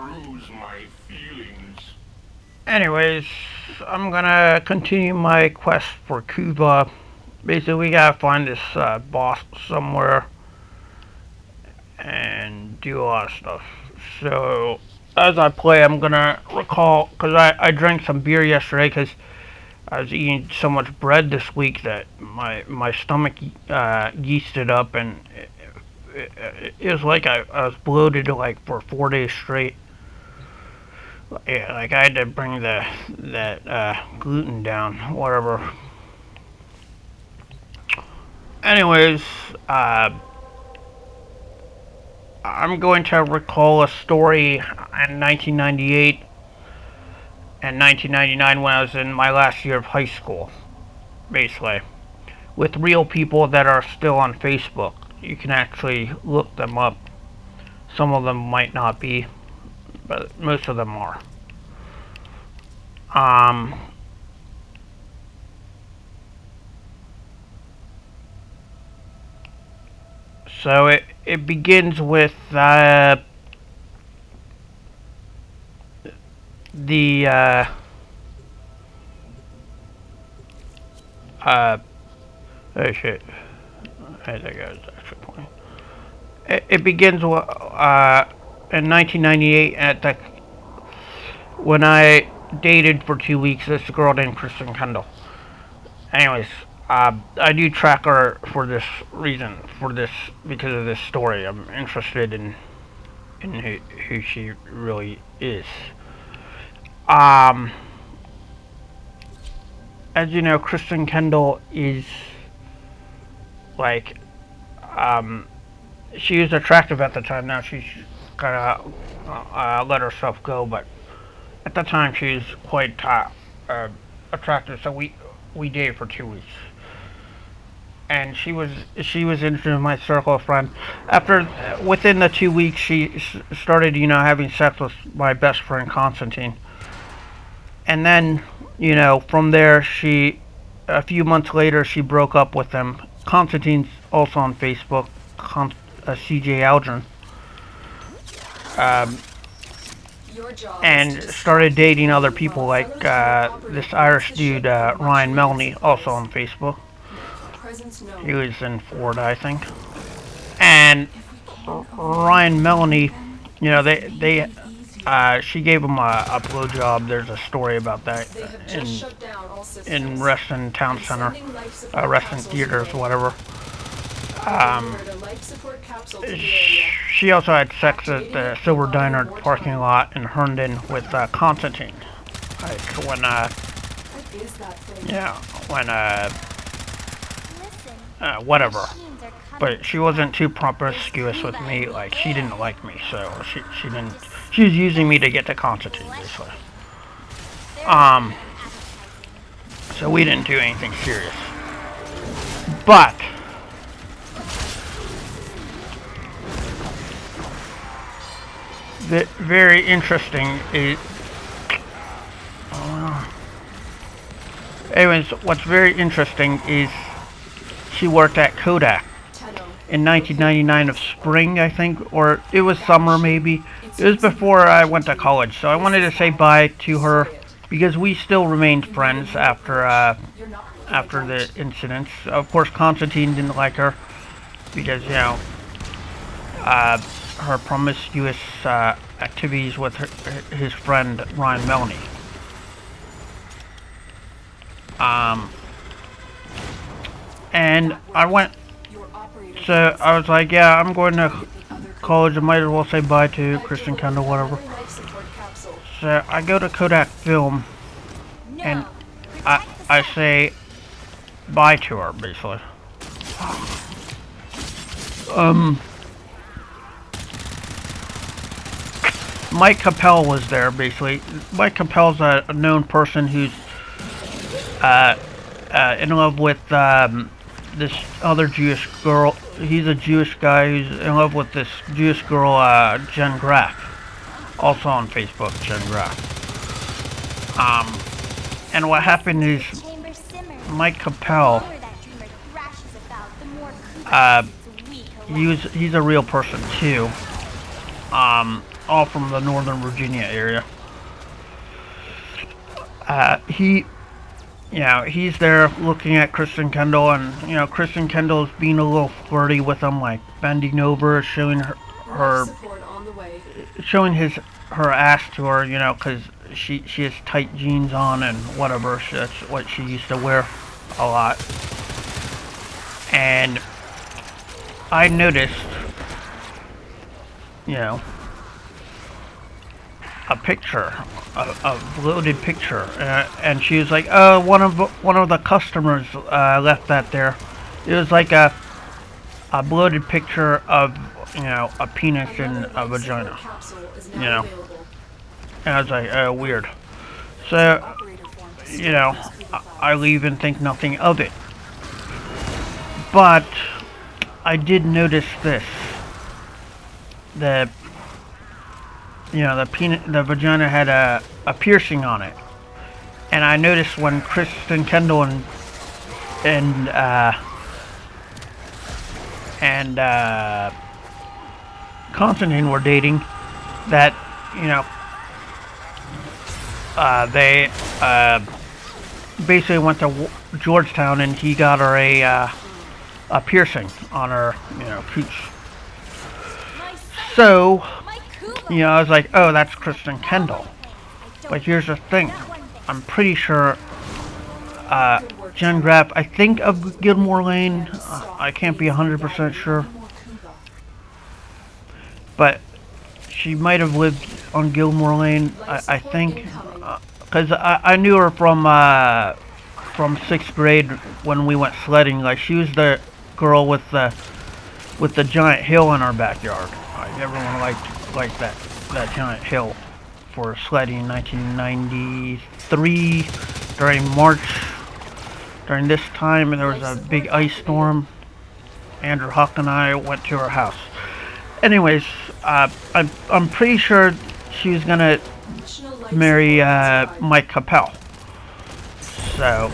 bruise my feelings. Anyways, I'm gonna continue my quest for kuva. Basically, we gotta find this boss somewhere and do a lot of stuff. So, as I play, I'm gonna recall, because I drank some beer yesterday because I was eating so much bread this week that my stomach yeasted up, and it was like I was bloated like for 4 days straight. Yeah, like I had to bring that gluten down, whatever. Anyways, I'm going to recall a story in 1998 and 1999 when I was in my last year of high school, basically, with real people that are still on Facebook. You can actually look them up. Some of them might not be, but most of them are. Um, so it begins with the oh shit, I think I was actually playing. It begins in 1998 at the when I dated for 2 weeks this girl named Kristen Kendall. Anyways, I do track her for this reason, because of this story. I'm interested in who she really is. Um, as you know, Kristen Kendall is like, she was attractive at the time. Now she's kind of let herself go, but at the time she was quite attractive. So we dated for 2 weeks, and she was interested in my circle of friends. After within the 2 weeks, she started having sex with my best friend Constantine, and then from there a few months later she broke up with him. Constantine's also on Facebook, CJ Aldrin, and started dating other people like this Irish dude Ryan Melney, also on Facebook. He was in Florida, I think. And Ryan Melanie, she gave him a blowjob. There's a story about that in Reston Town Center, Reston Theaters, whatever. She also had sex at the Silver Diner parking lot in Herndon with Constantine. Like when, whatever. But she wasn't too promiscuous with me. Like, she didn't like me, so she didn't. She was using me to get to Constantine, basically. So we didn't do anything serious. But the very interesting is. Anyways, what's very interesting is she worked at Kodak in 1999 of spring, I think, or it was summer maybe. It was before I went to college, so I wanted to say bye to her because we still remained friends after the incidents. Of course, Constantine didn't like her because her promiscuous activities with his friend Ryan Melanie. And I went. So I was like, yeah, I'm going to college. I might as well say bye to Kristen Kendall, whatever. So I go to Kodak Film, and I say bye to her, basically. Mike Capel was there, basically. Mike Capel's a known person who's in love with this other Jewish girl. He's a Jewish guy who's in love with this Jewish girl, Jen Graff. Also on Facebook, Jen Graff. And what happened is Mike Capel, he's a real person too. all from the Northern Virginia area. He's there looking at Kristen Kendall, and Kristen Kendall is being a little flirty with him, like bending over, showing her ass to her, because she has tight jeans on and whatever. That's what she used to wear a lot. And I noticed, a picture, a loaded picture, and she was like, "Oh, one of the customers left that there." It was like a bloated picture of a penis and a vagina, and I was like, "Oh, weird." So, I leave and think nothing of it. But I did notice this: the the vagina had a piercing on it, and I noticed when Kristen Kendall and Constantine were dating, that they basically went to Georgetown, and he got her a piercing on her cooch. So I was like, oh, that's Kristen Kendall. But here's the thing. I'm pretty sure Jen Graff, I think of Gilmore Lane. I can't be 100% sure. But she might have lived on Gilmore Lane, I think. Because I knew her from 6th grade when we went sledding. Like, she was the girl with the giant hill in our backyard. Everyone liked that giant hill for sledding in 1993 during March. During this time, there was a big ice storm. Andrew Huck and I went to her house. Anyways, I'm pretty sure she was gonna marry Mike Capel. So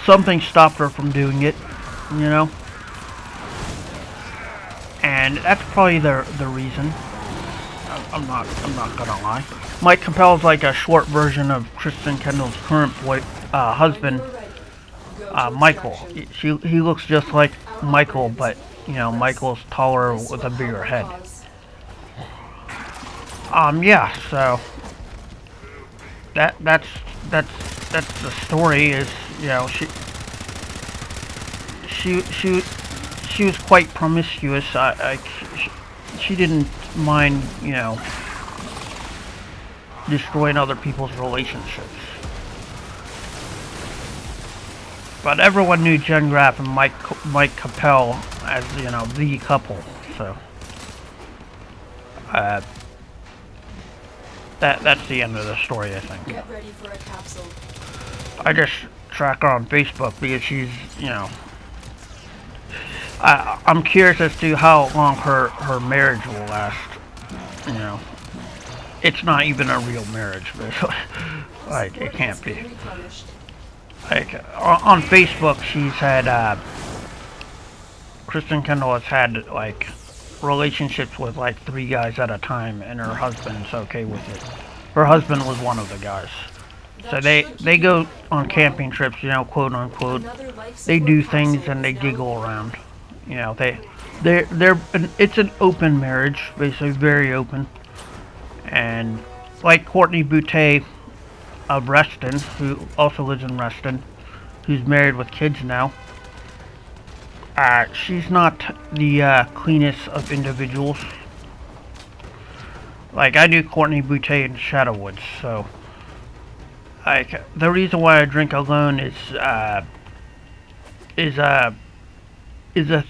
something stopped her from doing it, and that's probably the reason. I'm not gonna lie. Mike Capel's like a short version of Kristen Kendall's current husband, Michael. He looks just like Michael, but Michael's taller with a bigger head. Yeah. So that's the story. Is she was quite promiscuous. She didn't mind, destroying other people's relationships. But everyone knew Jen Graff and Mike Capel as, the couple. So that's the end of the story, I think. Get ready for a capsule. I just track her on Facebook because she's, I'm curious as to how long her marriage will last. It's not even a real marriage, but like, it can't be. Like, on Facebook, she's had, Kristen Kendall has had, like, relationships with, like, 3 guys at a time, and her husband's okay with it. Her husband was one of the guys. So they go on camping trips, quote unquote. They do things and they giggle around. It's an open marriage, basically very open. And like Courtney Boutte of Reston, who also lives in Reston, who's married with kids now. She's not the cleanest of individuals. Like, I knew Courtney Boutte in Shadowwoods, so like, the reason why I drink alone is a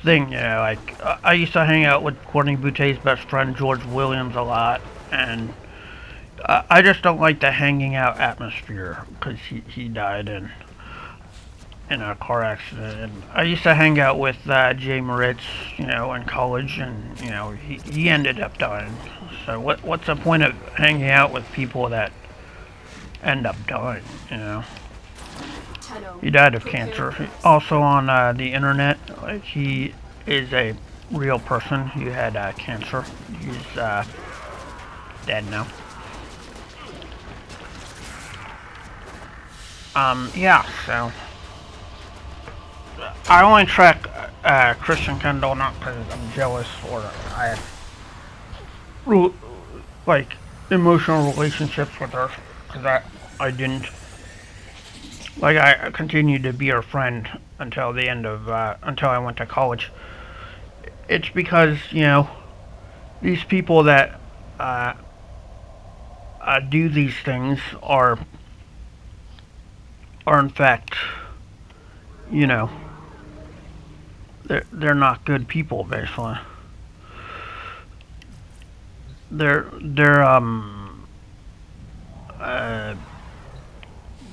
thing, like, I used to hang out with Courtney Boutte's best friend George Williams a lot, and I just don't like the hanging out atmosphere, because he died in a car accident. And I used to hang out with Jay Moritz, in college, and he ended up dying. So what's the point of hanging out with people that end up dying? He died of cancer. Also on the internet, like, he is a real person who had cancer. He's dead now. Yeah, so I only track Christian Kendall not because I'm jealous or I had like emotional relationships with her, because I didn't. Like, I continued to be her friend until the end of until I went to college. It's because, you know, these people that do these things are in fact, you know, they're not good people, basically. They're uh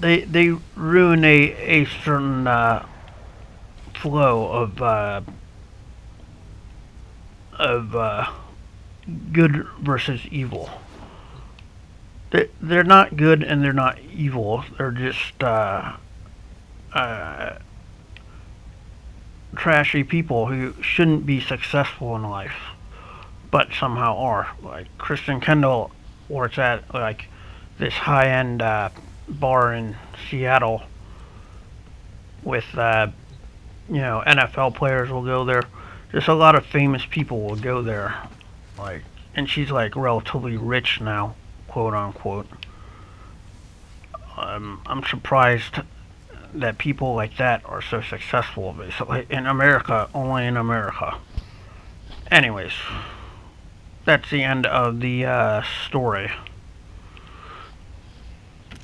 they ruin a certain flow of good versus evil. They're not good and they're not evil. They're just uh, trashy people who shouldn't be successful in life, but somehow are. Like Kristen Kendall works at like this high-end bar in Seattle with you know, NFL players will go there. Just a lot of famous people will go there. Like, and she's like relatively rich now, quote unquote. I'm surprised that people like that are so successful, basically, in America, only in America. Anyways, that's the end of the story.